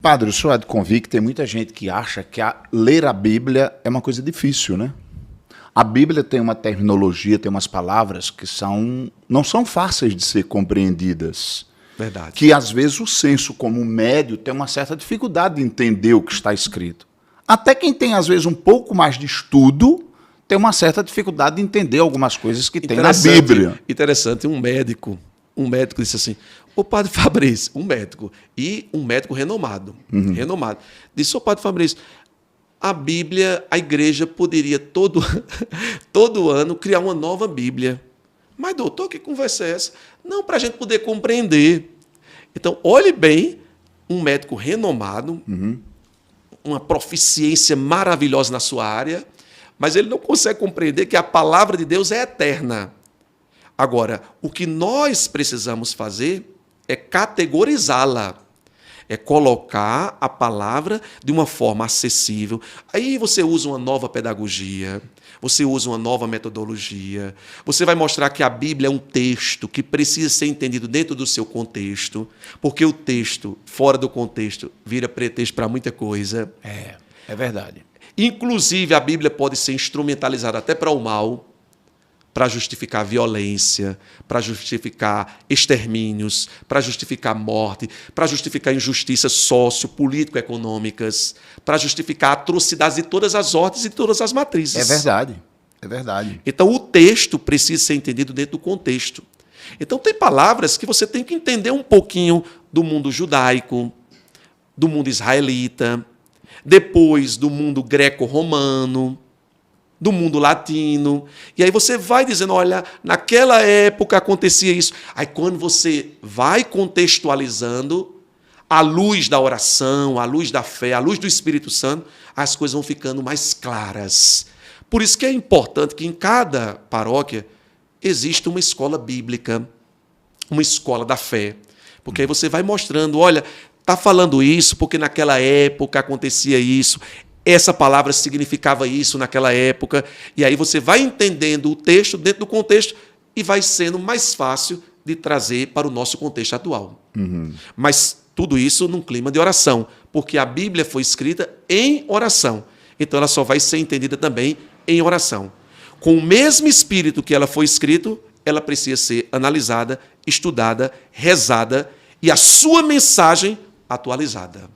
Padre, o senhor há de convir que tem muita gente que acha que ler a Bíblia é uma coisa difícil, né? A Bíblia tem uma terminologia, tem umas palavras que não são fáceis de ser compreendidas. Verdade. Que às vezes o senso como médio tem uma certa dificuldade de entender o que está escrito. Até quem tem às vezes um pouco mais de estudo tem uma certa dificuldade de entender algumas coisas que tem na Bíblia. Interessante, um médico disse assim: o padre Fabrício, um médico renomado, disse: o padre Fabrício, a Bíblia, a igreja poderia todo ano criar uma nova Bíblia. Mas, doutor, que conversa é essa? Não, para a gente poder compreender. Então, olhe bem, um médico renomado, uma proficiência maravilhosa na sua área, mas ele não consegue compreender que a palavra de Deus é eterna. Agora, o que nós precisamos fazer é categorizá-la, é colocar a palavra de uma forma acessível. Aí você usa uma nova pedagogia, você usa uma nova metodologia, você vai mostrar que a Bíblia é um texto que precisa ser entendido dentro do seu contexto, porque o texto, fora do contexto, vira pretexto para muita coisa. É verdade. Inclusive, a Bíblia pode ser instrumentalizada até para o mal, para justificar violência, para justificar extermínios, para justificar morte, para justificar injustiças sociopolítico-econômicas, para justificar atrocidades de todas as ordens e de todas as matrizes. É verdade, é verdade. Então, o texto precisa ser entendido dentro do contexto. Então, tem palavras que você tem que entender um pouquinho do mundo judaico, do mundo israelita, depois do mundo greco-romano, do mundo latino. E aí você vai dizendo, olha, naquela época acontecia isso. Aí quando você vai contextualizando, à luz da oração, à luz da fé, à luz do Espírito Santo, as coisas vão ficando mais claras. Por isso que é importante que em cada paróquia exista uma escola bíblica, uma escola da fé. Porque aí você vai mostrando, olha, está falando isso porque naquela época acontecia isso, essa palavra significava isso naquela época, e aí você vai entendendo o texto dentro do contexto e vai sendo mais fácil de trazer para o nosso contexto atual. Mas tudo isso num clima de oração, porque a Bíblia foi escrita em oração, então ela só vai ser entendida também em oração. Com o mesmo espírito que ela foi escrita, ela precisa ser analisada, estudada, rezada e a sua mensagem atualizada.